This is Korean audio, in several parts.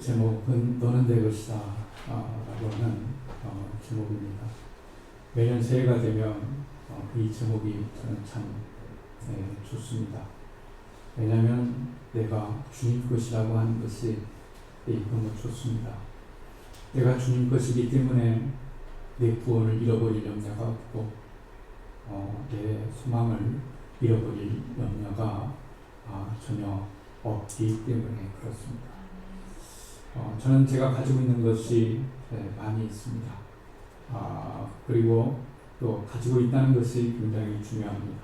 제목은 너는 내 것이다 라고 하는 제목입니다. 매년 새해가 되면 이 제목이 저는 참 좋습니다. 왜냐하면 내가 주님 것이라고 하는 것이 너무 좋습니다. 내가 주님 것이기 때문에 내 구원을 잃어버릴 염려가 없고 내 소망을 잃어버릴 염려가 전혀 없기 때문에 그렇습니다. 저는 제가 가지고 있는 것이 많이 있습니다. 그리고 또 가지고 있다는 것이 굉장히 중요합니다.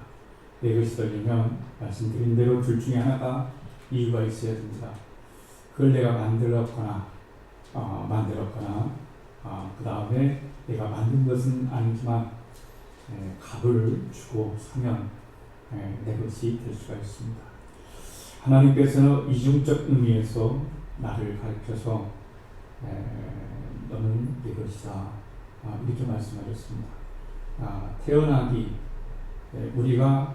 내 것이 되려면 말씀드린 대로 둘 중에 하나가 이유가 있어야 됩니다. 그걸 내가 만들었거나 그 다음에 내가 만든 것은 아니지만 값을 주고 사면 내 것이 될 수가 있습니다. 하나님께서는 이중적 의미에서 나를 가르쳐서 너는 내 것이다 이렇게 말씀하셨습니다. 우리가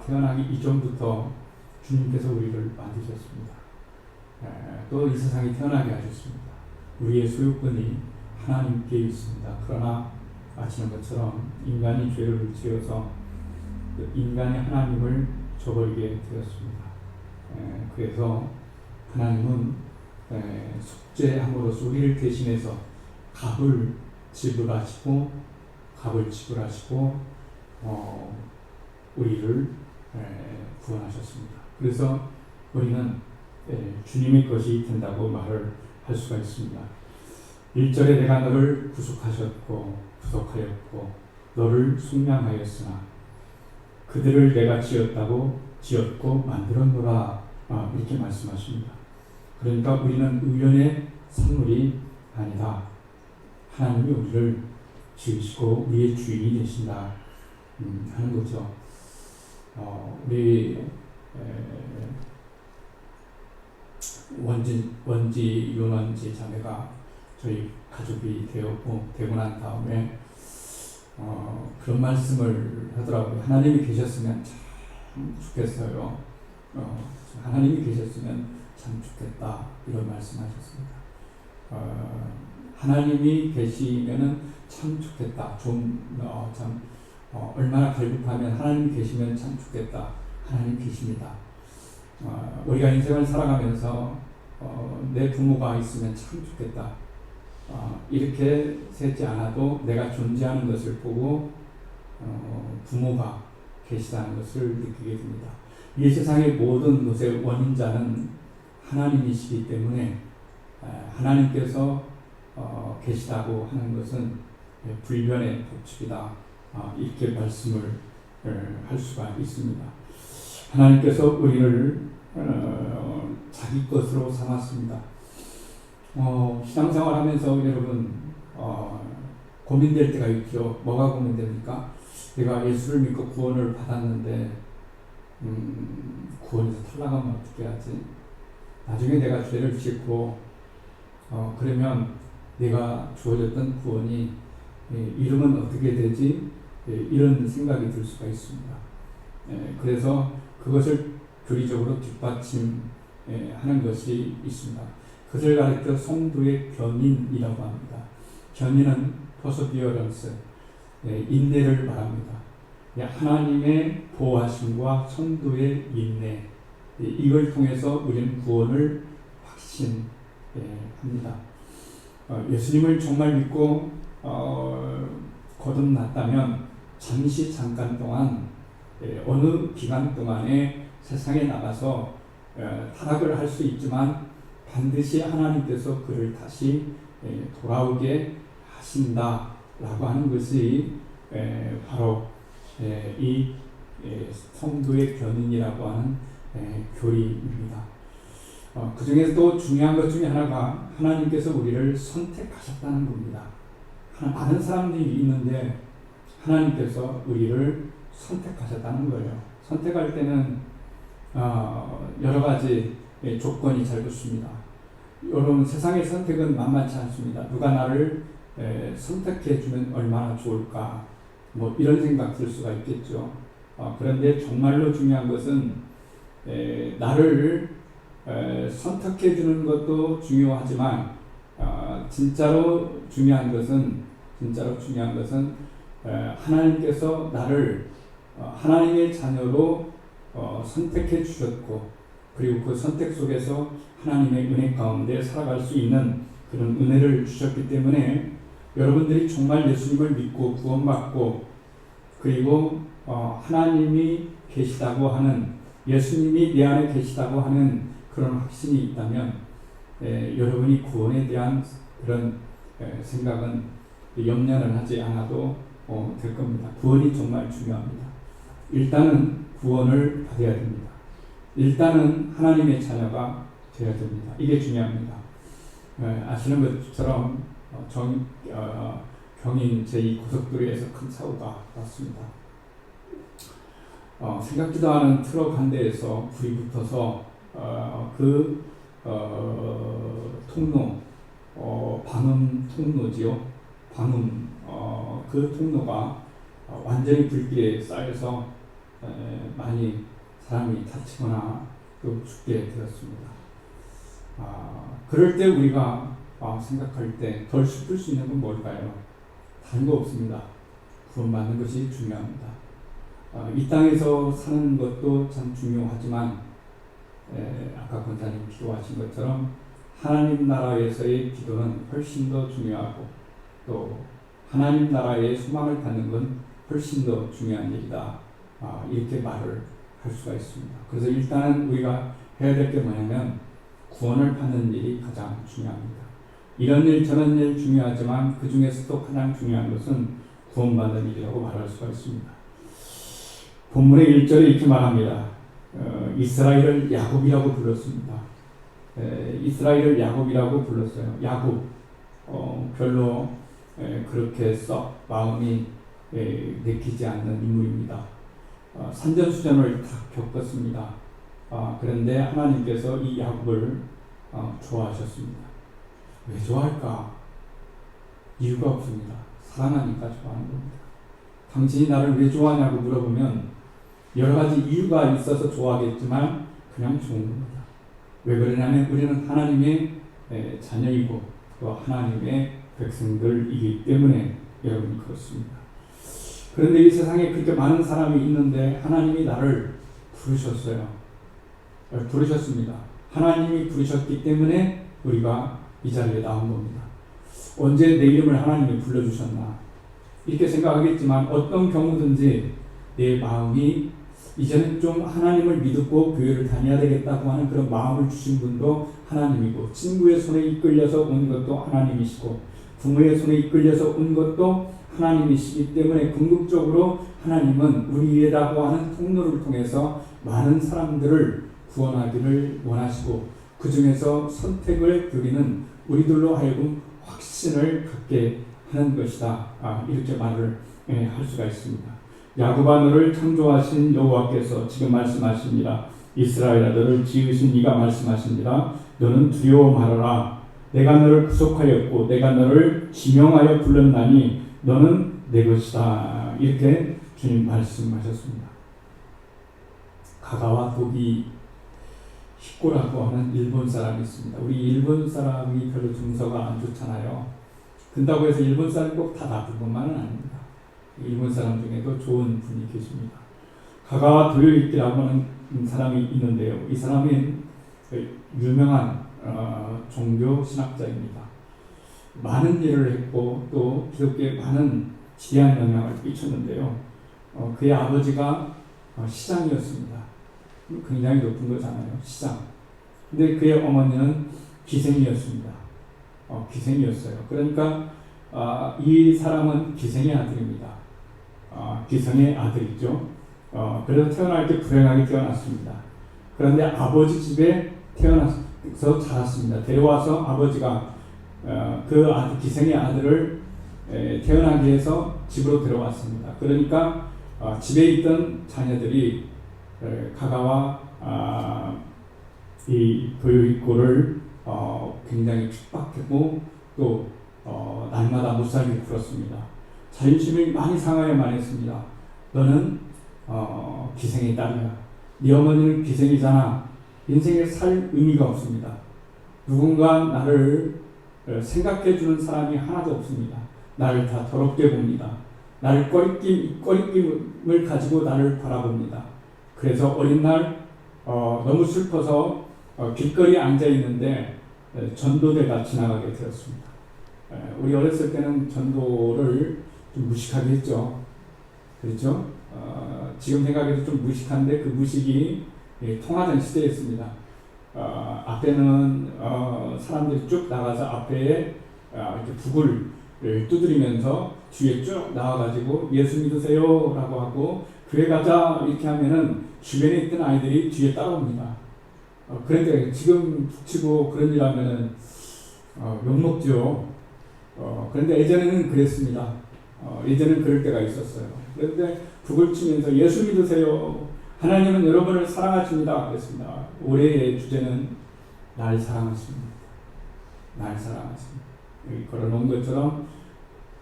태어나기 이전부터 주님께서 우리를 만드셨습니다. 또 이 세상에 태어나게 하셨습니다. 우리의 소유권이 하나님께 있습니다. 그러나 아시는 것처럼 인간이 죄를 지어서 인간이 하나님을 저버리게 되었습니다. 그래서 하나님은 속죄함으로써 우리를 대신해서 값을 지불하시고 우리를 구원하셨습니다. 그래서 우리는 주님의 것이 된다고 말을 할 수가 있습니다. 1절에 내가 너를 구속하였고 너를 속량하였으나 그들을 내가 지었고 만들었노라 이렇게 말씀하십니다. 그러니까 우리는 의연의 산물이 아니다. 하나님이 우리를 지으시고 우리의 주인이 되신다 하는 거죠. 우리 윤원지 자매가 저희 가족이 되고 난 다음에 그런 말씀을 하더라고요. 하나님이 계셨으면 참 좋겠어요. 하나님이 계셨으면 참 좋겠다 이런 말씀하셨습니다. 하나님이 계시면은 참 좋겠다. 얼마나 갈급하면 하나님 계시면 참 좋겠다. 하나님 계십니다. 우리가 인생을 살아가면서 내 부모가 있으면 참 좋겠다. 이렇게 세지 않아도 내가 존재하는 것을 보고 부모가 계시다는 것을 느끼게 됩니다. 이 세상의 모든 것의 원인자는 하나님이시기 때문에 하나님께서 계시다고 하는 것은 불변의 법칙이다. 이렇게 말씀을 할 수가 있습니다. 하나님께서 우리를 자기 것으로 삼았습니다. 신앙생활 하면서 여러분 고민될 때가 있죠. 뭐가 고민됩니까? 내가 예수를 믿고 구원을 받았는데 구원에서 탈락하면 어떻게 하지? 나중에 내가 죄를 짓고 그러면 내가 주어졌던 구원이 이러면 어떻게 되지? 이런 생각이 들 수가 있습니다. 그래서 그것을 교리적으로 뒷받침하는 것이 있습니다. 그것을 가르쳐 성도의 견인이라고 합니다. 견인은 perseverance, 인내를 말합니다. 하나님의 보호하심과 성도의 인내, 이걸 통해서 우리는 구원을 확신합니다. 예수님을 정말 믿고 거듭났다면 잠깐 동안 어느 기간 동안에 세상에 나가서 타락을 할 수 있지만 반드시 하나님께서 그를 다시 돌아오게 하신다라고 하는 것이 바로 이 성도의 견인이라고 하는 교리입니다. 그 중에서도 중요한 것 중에 하나가 하나님께서 우리를 선택하셨다는 겁니다. 많은 사람들이 있는데 하나님께서 우리를 선택하셨다는 거예요. 선택할 때는 여러 가지 조건이 잘 붙습니다. 여러분, 세상의 선택은 만만치 않습니다. 누가 나를 선택해 주면 얼마나 좋을까, 이런 생각 들 수가 있겠죠. 그런데 정말로 중요한 것은 나를 선택해 주는 것도 중요하지만 진짜로 중요한 것은 하나님께서 나를 하나님의 자녀로 선택해 주셨고, 그리고 그 선택 속에서 하나님의 은혜 가운데 살아갈 수 있는 그런 은혜를 주셨기 때문에 여러분들이 정말 예수님을 믿고 구원받고, 그리고 하나님이 계시다고 하는, 예수님이 내 안에 계시다고 하는 그런 확신이 있다면 여러분이 구원에 대한 그런 생각은 염려는 하지 않아도 될 겁니다. 구원이 정말 중요합니다. 일단은 구원을 받아야 됩니다. 일단은 하나님의 자녀가 되어야 됩니다. 이게 중요합니다. 아시는 것처럼 경인 제2고속도로에서 큰 사고가 났습니다. 생각지도 않은 트럭 한 대에서 불이 붙어서 통로, 방음 통로지요. 그 통로가 완전히 불길에 쌓여서 많이 사람이 다치거나 또 죽게 되었습니다. 그럴 때 우리가 생각할 때 덜 슬플 수 있는 건 뭘까요? 다른 거 없습니다. 구원받는 것이 중요합니다. 이 땅에서 사는 것도 참 중요하지만 아까 권사님 기도하신 것처럼 하나님 나라에서의 기도는 훨씬 더 중요하고, 또 하나님 나라의 소망을 갖는 건 훨씬 더 중요한 일이다. 이렇게 말을 할 수가 있습니다. 그래서 일단은 우리가 해야 될 게 뭐냐면 구원을 받는 일이 가장 중요합니다. 이런 일 저런 일 중요하지만 그 중에서도 가장 중요한 것은 구원받는 일이라고 말할 수가 있습니다. 본문의 1절에 이렇게 말합니다. 이스라엘을 야곱이라고 불렀습니다. 이스라엘을 야곱이라고 불렀어요. 야곱, 별로 그렇게 썩 마음이 내키지 않는 인물입니다. 산전수전을 다 겪었습니다. 그런데 하나님께서 이 야곱을 좋아하셨습니다. 왜 좋아할까? 이유가 없습니다. 사랑하니까 좋아하는 겁니다. 당신이 나를 왜 좋아하냐고 물어보면 여러 가지 이유가 있어서 좋아하겠지만 그냥 좋은 겁니다. 왜 그러냐면 우리는 하나님의 자녀이고 또 하나님의 백성들이기 때문에 여러분이 그렇습니다. 그런데 이 세상에 그렇게 많은 사람이 있는데 하나님이 나를 부르셨습니다. 하나님이 부르셨기 때문에 우리가 이 자리에 나온 겁니다. 언제 내 이름을 하나님이 불러주셨나 이렇게 생각하겠지만 어떤 경우든지 내 마음이 이제는 좀 하나님을 믿고 교회를 다녀야 되겠다고 하는 그런 마음을 주신 분도 하나님이고, 친구의 손에 이끌려서 온 것도 하나님이시고, 부모의 손에 이끌려서 온 것도 하나님이시기 때문에 궁극적으로 하나님은 우리라고 하는 통로를 통해서 많은 사람들을 구원하기를 원하시고, 그 중에서 선택을 드리는 우리들로 하여금 확신을 갖게 하는 것이다. 이렇게 말을 할 수가 있습니다. 야곱아 너를 창조하신 여호와께서 지금 말씀하십니다. 이스라엘아 너를 지으신 이가 말씀하십니다. 너는 두려워 말아라. 내가 너를 구속하였고 내가 너를 지명하여 불렀나니 너는 내 것이다. 이렇게 주님 말씀하셨습니다. 가가와 도기 히코라고 하는 일본 사람이 있습니다. 우리 일본 사람이 별로 정서가 안 좋잖아요. 그렇다고 해서 일본 사람이 꼭 다 나쁜 것만은 아닙니다. 일본 사람 중에도 좋은 분이 계십니다. 가가와 도요이키라고 하는 사람이 있는데요. 이 사람은 유명한 종교 신학자입니다. 많은 일을 했고 또 기독교에 많은 지대한 영향을 끼쳤는데요. 그의 아버지가 시장이었습니다. 굉장히 높은 거잖아요. 시장. 근데 그의 어머니는 기생이었습니다. 기생이었어요. 그러니까 이 사람은 기생의 아들입니다. 기생의 아들이죠. 그래서 태어날 때 불행하게 태어났습니다. 그런데 아버지 집에 태어나서 자랐습니다. 데려와서 아버지가 그 아들, 기생의 아들을 태어나게 해서 집으로 데려왔습니다. 그러니까 집에 있던 자녀들이 가가와 이 도요이코를 굉장히 핍박했고 또 날마다 못 살게 굴었습니다. 자존심이 많이 상하여만 했습니다. 너는 기생의 딸이야. 네 어머니는 기생이잖아. 인생에 살 의미가 없습니다. 누군가 나를 생각해 주는 사람이 하나도 없습니다. 나를 다 더럽게 봅니다. 나를 꺼리낌을 가지고 나를 바라봅니다. 그래서 어린 날 너무 슬퍼서 길거리에 앉아 있는데 전도대가 지나가게 되었습니다. 우리 어렸을 때는 전도를 좀 무식하게 했죠. 그렇죠? 지금 생각해도 좀 무식한데 그 무식이 통하던 시대였습니다. 앞에는 사람들이 쭉 나가서 앞에 이렇게 북을 두드리면서 뒤에 쭉 나와가지고 예수 믿으세요 라고 하고 교회 가자 이렇게 하면은 주변에 있던 아이들이 뒤에 따라옵니다. 그런데 지금 북치고 그런 일 하면은 욕먹죠. 그런데 예전에는 그랬습니다. 예전에는 그럴 때가 있었어요. 그런데 북을 치면서 예수 믿으세요. 하나님은 여러분을 사랑하십니다. 그랬습니다. 올해의 주제는 날 사랑하십니다. 날 사랑하십니다. 여기 걸어놓은 것처럼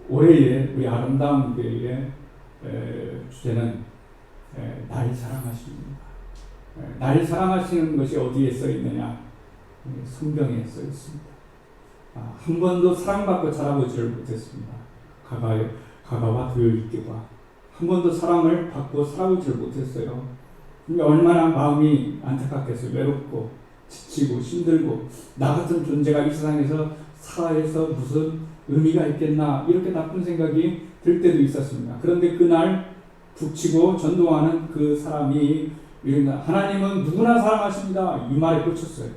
올해의 우리 아름다운 교회의 주제는 날 사랑하십니다. 날 사랑하시는 것이 어디에 써 있느냐? 성경에 써 있습니다. 한 번도 사랑받고 자라보지를 못했습니다. 가가와 도요이끼와 한 번도 사랑을 받고 살아보지를 못했어요. 얼마나 마음이 안타깝겠어요. 외롭고 지치고 힘들고 나 같은 존재가 이 세상에서 살아서 무슨 의미가 있겠나 이렇게 나쁜 생각이 들 때도 있었습니다. 그런데 그날 북치고 전도하는 그 사람이 하나님은 누구나 사랑하십니다. 이 말에 꽂혔어요.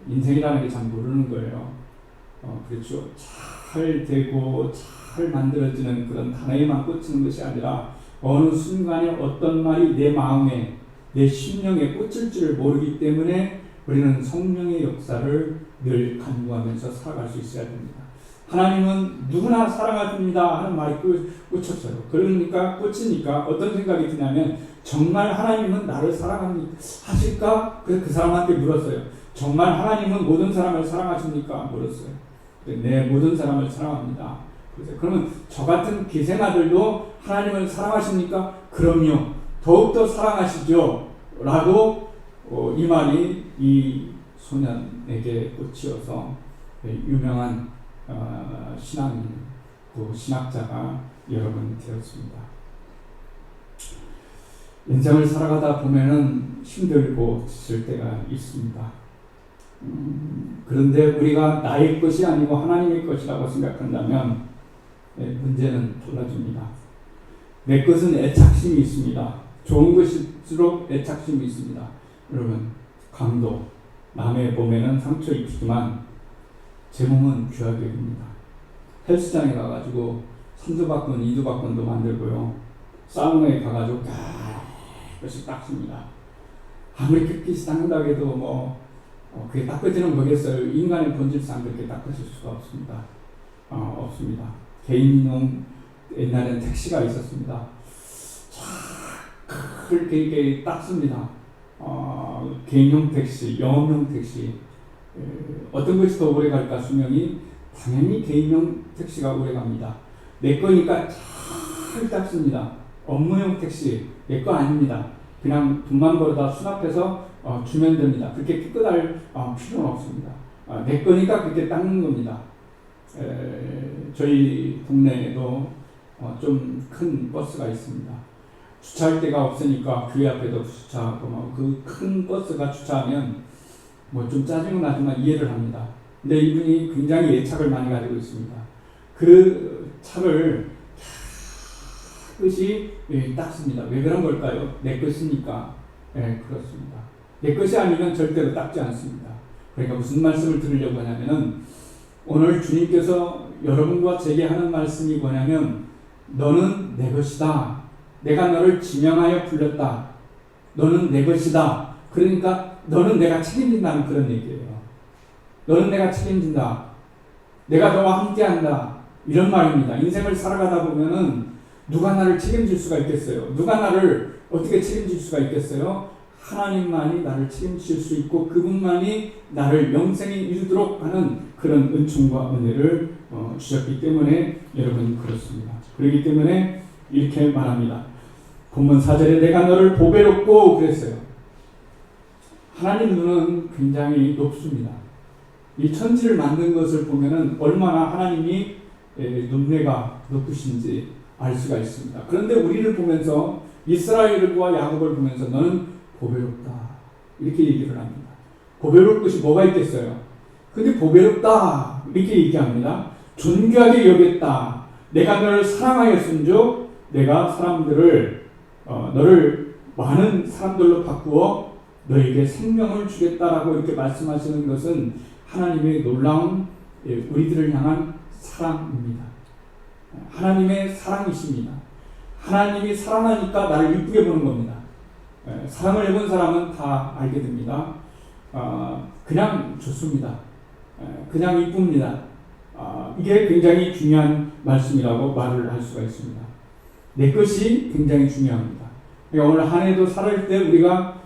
인생이라는 게 참 모르는 거예요. 그렇죠. 잘 되고 잘 만들어지는 그런 단어에만 꽂히는 것이 아니라 어느 순간에 어떤 말이 내 마음에 내 심령에 꽂힐 줄 모르기 때문에 우리는 성령의 역사를 늘 간구하면서 살아갈 수 있어야 됩니다. 하나님은 누구나 사랑하십니다 하는 말이 꽂혔어요. 그러니까 꽂히니까 어떤 생각이 드냐면 정말 하나님은 나를 사랑하실까? 그래서 그 사람한테 물었어요. 정말 하나님은 모든 사람을 사랑하십니까? 물었어요. 네, 모든 사람을 사랑합니다. 그러면 저 같은 기생아들도 하나님을 사랑하십니까? 그럼요. 더욱더 사랑하시죠. 라고 이 말이 이 소년에게 꽂히어서 유명한 신학자가 여러 번 되었습니다. 인생을 살아가다 보면은 힘들고 지칠 때가 있습니다. 그런데 우리가 나의 것이 아니고 하나님의 것이라고 생각한다면 문제는 달라집니다. 내 것은 애착심이 있습니다. 좋은 것일수록 애착심이 있습니다. 여러분, 강도, 남의 몸에는 상처 입히지만 제 몸은 귀하게 입니다. 헬스장에 가가지고 선두박근, 이두박근도 만들고요. 사우나에 가가지고 깨끗이 닦습니다. 아무리 깨끗이 닦는다고 해도 그게 닦아지는 거겠어요. 인간의 본질상 그렇게 닦아질 수가 없습니다. 없습니다. 개인용 옛날에는 택시가 있었습니다. 그렇게 닦습니다. 개인용 택시, 영업용 택시 어떤 것이 더 오래 갈까 수명이 당연히 개인용 택시가 오래 갑니다. 내 거니까 잘 닦습니다. 업무용 택시 내 거 아닙니다. 그냥 돈만 벌어다 수납해서 주면 됩니다. 그렇게 깨끗할 필요는 없습니다. 내 거니까 그렇게 닦는 겁니다. 저희 동네에도 좀 큰 버스가 있습니다. 주차할 데가 없으니까 교회 앞에도 주차하고 그 큰 버스가 주차하면 좀 짜증은 나지만 이해를 합니다. 근데 이분이 굉장히 애착을 많이 가지고 있습니다. 그 차를 깨끗이 닦습니다. 왜 그런 걸까요? 내 것이니까. 그렇습니다. 내 것이 아니면 절대로 닦지 않습니다. 그러니까 무슨 말씀을 드리려고 하냐면은 오늘 주님께서 여러분과 제게 하는 말씀이 뭐냐면 너는 내 것이다. 내가 너를 지명하여 불렀다. 너는 내 것이다. 그러니까 너는 내가 책임진다는 그런 얘기예요. 너는 내가 책임진다. 내가 너와 함께한다. 이런 말입니다. 인생을 살아가다 보면은 누가 나를 책임질 수가 있겠어요? 누가 나를 어떻게 책임질 수가 있겠어요? 하나님만이 나를 책임질 수 있고 그분만이 나를 영생에 이르도록 하는 그런 은총과 은혜를 주셨기 때문에 여러분 그렇습니다. 그렇기 때문에 이렇게 말합니다. 본문 4절에 내가 너를 보배롭고 그랬어요. 하나님 눈은 굉장히 높습니다. 이 천지를 만든 것을 보면은 얼마나 하나님이 눈매가 높으신지 알 수가 있습니다. 그런데 우리를 보면서 이스라엘과 야곱을 보면서 너는 보배롭다 이렇게 얘기를 합니다. 보배로울 것이 뭐가 있겠어요? 근데 보배롭다 이렇게 얘기합니다. 존귀하게 여겼다. 내가 너를 사랑하였은즉 내가 사람들을 너를 많은 사람들로 바꾸어 너에게 생명을 주겠다라고 이렇게 말씀하시는 것은 하나님의 놀라운 우리들을 향한 사랑입니다. 하나님의 사랑이십니다. 하나님이 사랑하니까 나를 이쁘게 보는 겁니다. 사랑을 해본 사람은 다 알게 됩니다. 그냥 좋습니다. 그냥 이쁩니다. 이게 굉장히 중요한 말씀이라고 말을 할 수가 있습니다. 내 것이 굉장히 중요합니다. 그러니까 오늘 한 해도 살아갈 때 우리가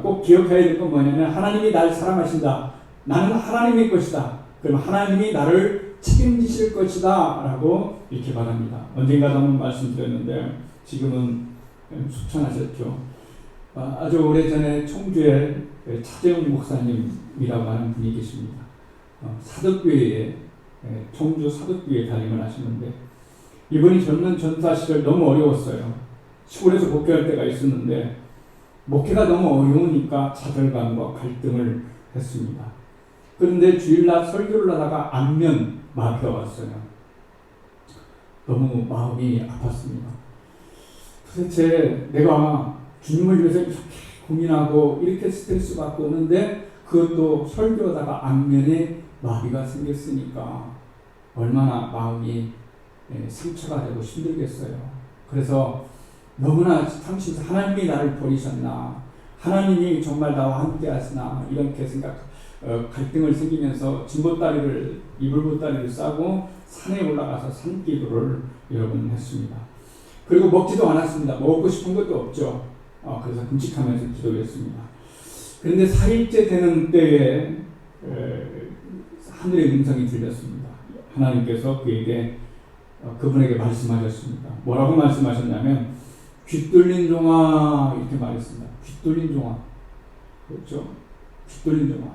꼭 기억해야 될 건 뭐냐면 하나님이 날 사랑하신다. 나는 하나님의 것이다. 그럼 하나님이 나를 책임지실 것이다 라고 이렇게 말합니다. 언젠가 한번 말씀드렸는데 지금은 수천하셨죠. 아주 오래전에 청주에 차재훈 목사님이라고 하는 분이 계십니다. 사덕교회에 청주 사덕교회에 담임을 하시는데 이분이 젊은 전사 시절 너무 어려웠어요. 시골에서 목회할 때가 있었는데 목회가 너무 어려우니까 좌절감과 갈등을 했습니다. 그런데 주일날 설교를 하다가 안면 마비가 왔어요. 너무 마음이 아팠습니다. 도대체 내가 주님을 위해서 이렇게 고민하고 이렇게 스트레스 받고 오는데 그것도 설교하다가 안면에 마비가 생겼으니까 얼마나 마음이 상처가 되고 힘들겠어요. 그래서 너무나 당신 하나님이 나를 버리셨나, 하나님이 정말 나와 함께 하시나 이렇게 갈등을 생기면서 진보다리를 이불보다리를 싸고 산에 올라가서 산기도를 여러분 했습니다. 그리고 먹지도 않았습니다. 먹고 싶은 것도 없죠. 그래서 금식하면서 기도했습니다. 그런데 4일째 되는 때에 하늘의 음성이 들렸습니다. 하나님께서 그분에게 말씀하셨습니다. 뭐라고 말씀하셨냐면 귀 뚫린 종아 이렇게 말했습니다. 귀 뚫린 종아. 그렇죠? 귀 뚫린 종아.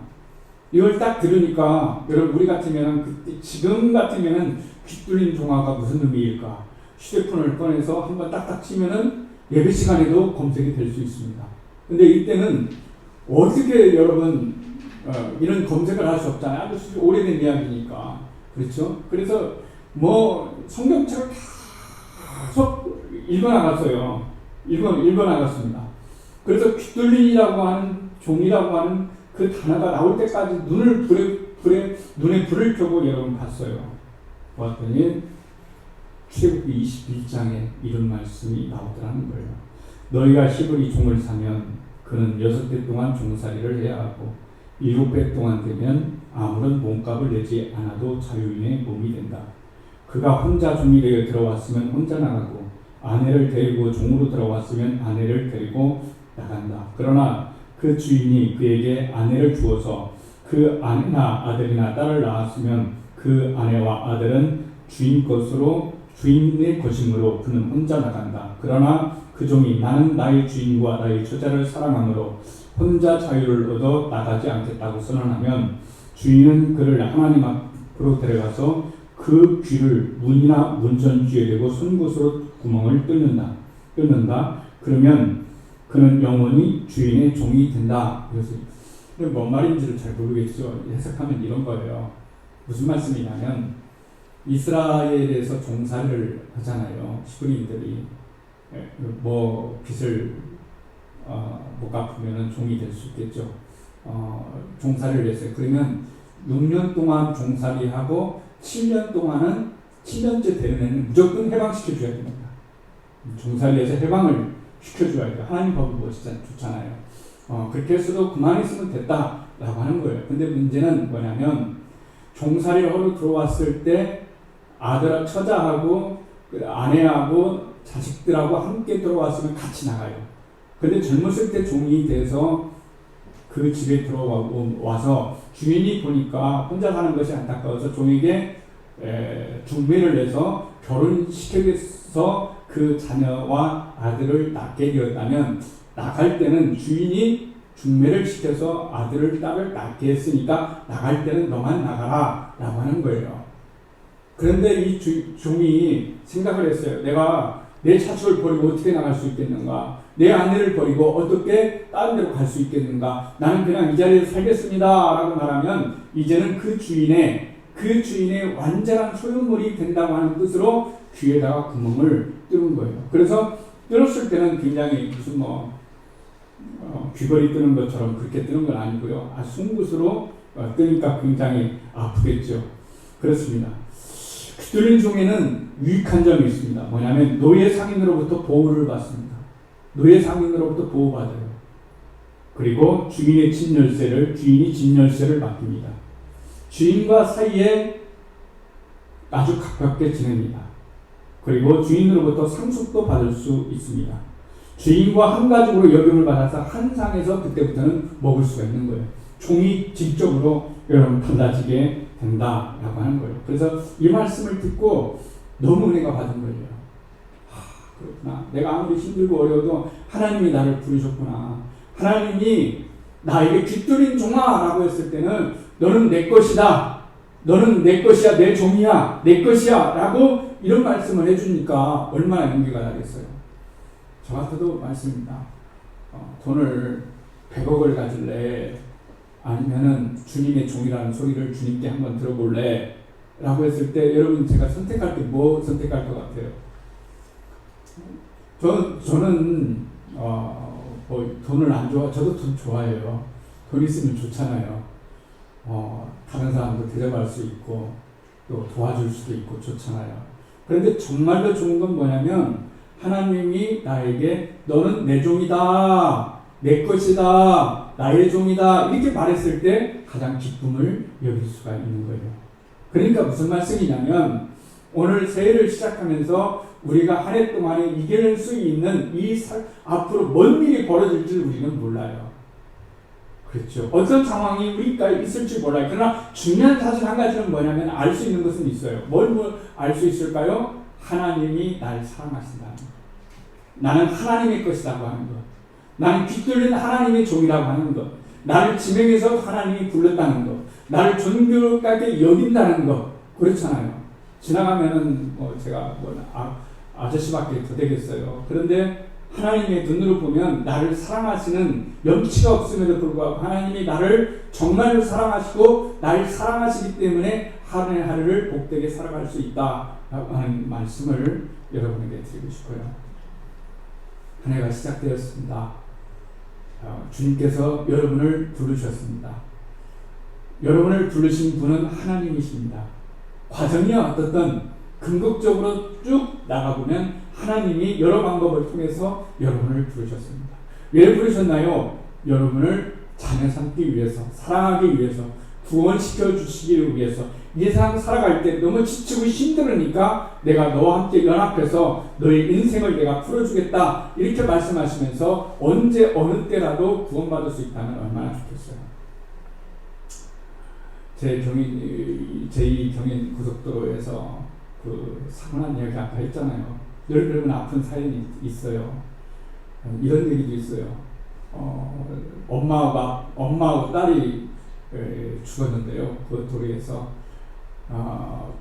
이걸 딱 들으니까 여러분 우리 같으면 그때 지금 같으면은 귀 뚫린 종아가 무슨 의미일까? 휴대폰을 꺼내서 한번 딱딱 치면은 예배 시간에도 검색이 될 수 있습니다. 근데 이때는 어떻게 여러분 이런 검색을 할 수 없잖아요. 아주 오래된 이야기니까. 그렇죠? 그래서 성경책을 계속 읽어나갔어요. 읽어나갔습니다. 그래서 귀뚫린이라고 하는 종이라고 하는 그 단어가 나올 때까지 눈에 불을 켜고 여러분 봤어요. 보았더니 출애굽기 21장에 이런 말씀이 나오더라는 거예요. 너희가 히브리 종을 사면 그는 6배 동안 종살이를 해야 하고 7배 동안 되면 아무런 몸값을 내지 않아도 자유인의 몸이 된다. 그가 혼자 종이 되어 들어왔으면 혼자 나가고 아내를 데리고 종으로 들어왔으면 아내를 데리고 나간다. 그러나 그 주인이 그에게 아내를 주어서 그 아내나 아들이나 딸을 낳았으면 그 아내와 아들은 주인의 것이므로 그는 혼자 나간다. 그러나 그 종이 나는 나의 주인과 나의 처자를 사랑하므로 혼자 자유를 얻어 나가지 않겠다고 선언하면 주인은 그를 하나님 앞으로 데려가서 그 귀를 문이나 문전주에 대고 손못으로 구멍을 뚫는다. 그러면 그는 영원히 주인의 종이 된다. 그래서 뭔 말인지를 잘 모르겠죠. 해석하면 이런 거예요. 무슨 말씀이냐면 이스라엘에서 종살이를 하잖아요. 히브리인들이 빚을 못 갚으면 종이 될 수 있겠죠. 종살이를 했어요. 그러면 6년 동안 종살이하고 7년 동안은 7년째 되는 애는 무조건 해방시켜줘야 됩니다. 종살이에서 해방을 시켜줘야 돼요. 하나님 법이 좋잖아요. 그렇게 해서도 그만했으면 됐다라고 하는 거예요. 근데 문제는 뭐냐면 종살이를 하러 들어왔을 때 처자하고 아내하고 자식들하고 함께 들어왔으면 같이 나가요. 근데 젊었을 때 종이 돼서 그 집에 들어와서 주인이 보니까 혼자 사는 것이 안타까워서 종에게 중매를 내서 결혼시켜서 그 자녀와 아들을 낳게 되었다면 나갈 때는 주인이 중매를 시켜서 아들을 딸을 낳게 했으니까 나갈 때는 너만 나가라 라고 하는 거예요. 그런데 이 종이 생각을 했어요. 내가 내 자식을 버리고 어떻게 나갈 수 있겠는가? 내 아내를 버리고 어떻게 다른 데로 갈 수 있겠는가? 나는 그냥 이 자리에서 살겠습니다 라고 말하면 이제는 그 주인의 완전한 소유물이 된다고 하는 뜻으로 귀에다가 구멍을 뚫은 거예요. 그래서 뚫었을 때는 굉장히 무슨 귀걸이 뜨는 것처럼 그렇게 뜨는 건 아니고요. 송곳으로 뜨니까 굉장히 아프겠죠. 그렇습니다. 귀뚫린 종에는 유익한 점이 있습니다. 뭐냐면 노예 상인으로부터 보호를 받습니다. 노예 상인으로부터 보호받아요. 그리고 주인이 진열세를 맡깁니다. 주인과 사이에 아주 가깝게 지냅니다. 그리고 주인으로부터 상속도 받을 수 있습니다. 주인과 한 가족으로 여김을 받아서 한 상에서 그때부터는 먹을 수가 있는 거예요. 종이 질적으로 여러분 달라지게 된다라고 하는 거예요. 그래서 이 말씀을 듣고 너무 은혜가 받은 거예요. 그렇구나. 내가 아무리 힘들고 어려워도 하나님이 나를 부르셨구나. 하나님이 나에게 귀뚫린 종아 라고 했을 때는 너는 내 것이다. 너는 내 것이야. 내 종이야. 내 것이야. 라고 이런 말씀을 해주니까 얼마나 용기가 나겠어요. 저 같아도 말씀입니다. 돈을 100억을 가질래? 아니면은 주님의 종이라는 소리를 주님께 한번 들어볼래? 라고 했을 때 여러분 제가 선택할 때 뭐 선택할 것 같아요? 저는 돈을 안 좋아. 저도 돈 좋아해요. 돈 있으면 좋잖아요. 다른 사람도 대접할 수 있고 또 도와줄 수도 있고 좋잖아요. 그런데 정말로 좋은 건 뭐냐면 하나님이 나에게 너는 내 종이다, 내 것이다, 나의 종이다 이렇게 말했을 때 가장 기쁨을 여길 수가 있는 거예요. 그러니까 무슨 말씀이냐면 오늘 새해를 시작하면서 우리가 한 해 동안에 이겨낼 수 있는 앞으로 뭔 일이 벌어질지 우리는 몰라요. 그렇죠. 어떤 상황이 우리가 있을지 몰라요. 그러나 중요한 사실 한 가지는 뭐냐면 알 수 있는 것은 있어요. 뭘 알 수 있을까요? 하나님이 날 사랑하신다는 것. 나는 하나님의 것이라고 하는 것. 나는 귀뚫린 하나님의 종이라고 하는 것. 나를 지명해서 하나님이 불렀다는 것. 나를 존귀하게 여긴다는 것. 그렇잖아요. 지나가면은 제가 아저씨밖에 더 되겠어요. 그런데 하나님의 눈으로 보면 나를 사랑하시는 염치가 없음에도 불구하고 하나님이 나를 정말로 사랑하시고 나를 사랑하시기 때문에 하루의 하루를 복되게 살아갈 수 있다라고 하는 말씀을 여러분에게 드리고 싶어요. 한 해가 시작되었습니다. 주님께서 여러분을 부르셨습니다. 여러분을 부르신 분은 하나님이십니다. 과정이 어떻든 궁극적으로 쭉 나가보면 하나님이 여러 방법을 통해서 여러분을 부르셨습니다. 왜 부르셨나요? 여러분을 자녀 삼기 위해서, 사랑하기 위해서, 구원시켜 주시기 위해서. 이 세상 살아갈 때 너무 지치고 힘들으니까 내가 너와 함께 연합해서 너의 인생을 내가 풀어주겠다 이렇게 말씀하시면서 언제 어느 때라도 구원받을 수 있다면 얼마나 좋겠어요. 제2경인 고속도로에서 그 사고 난 이야기 아까 했잖아요. 늘 그러면 아픈 사연이 있어요. 이런 얘기도 있어요. 엄마하고 딸이 죽었는데요. 그 도로에서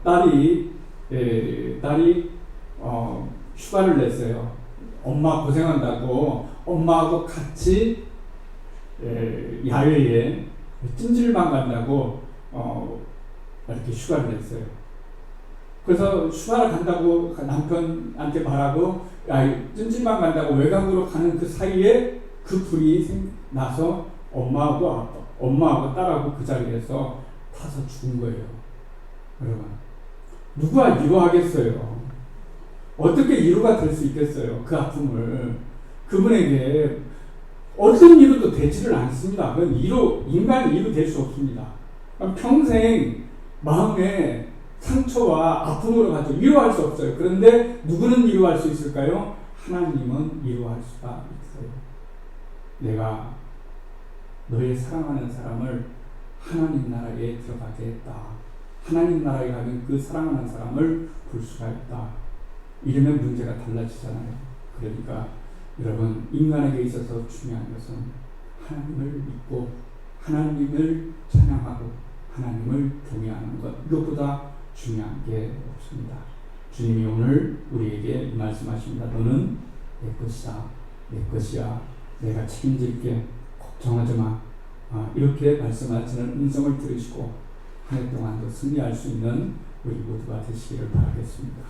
딸이 휴가를 냈어요. 엄마 고생한다고 엄마하고 같이 야외에 찜질방 간다고 이렇게 휴가를 냈어요. 그래서 휴가를 간다고 남편한테 말하고 찜질방 간다고 외곽으로 가는 그 사이에 그 불이 나서 엄마하고 딸하고 그 자리에서 타서 죽은 거예요. 여러분, 누가 위로하겠어요? 어떻게 위로가 될 수 있겠어요? 그 아픔을. 그분에게 어떤 위로도 되지를 않습니다. 그건 인간이 위로될 수 없습니다. 평생 마음에 상처와 아픔으로 가지고 위로할 수 없어요. 그런데 누구는 위로할 수 있을까요? 하나님은 위로할 수가 있어요. 내가 너의 사랑하는 사람을 하나님 나라에 들어가게 했다. 하나님 나라에 가면 그 사랑하는 사람을 볼 수가 있다. 이러면 문제가 달라지잖아요. 그러니까 여러분, 인간에게 있어서 중요한 것은 하나님을 믿고 하나님을 찬양하고 하나님을 경외하는 것, 이것보다 중요한 게 없습니다. 주님이 오늘 우리에게 말씀하십니다. 너는 내 것이다, 내 것이야, 내가 책임질게, 걱정하지 마. 이렇게 말씀하시는 음성을 들으시고 한 해 동안도 승리할 수 있는 우리 모두가 되시기를 바라겠습니다.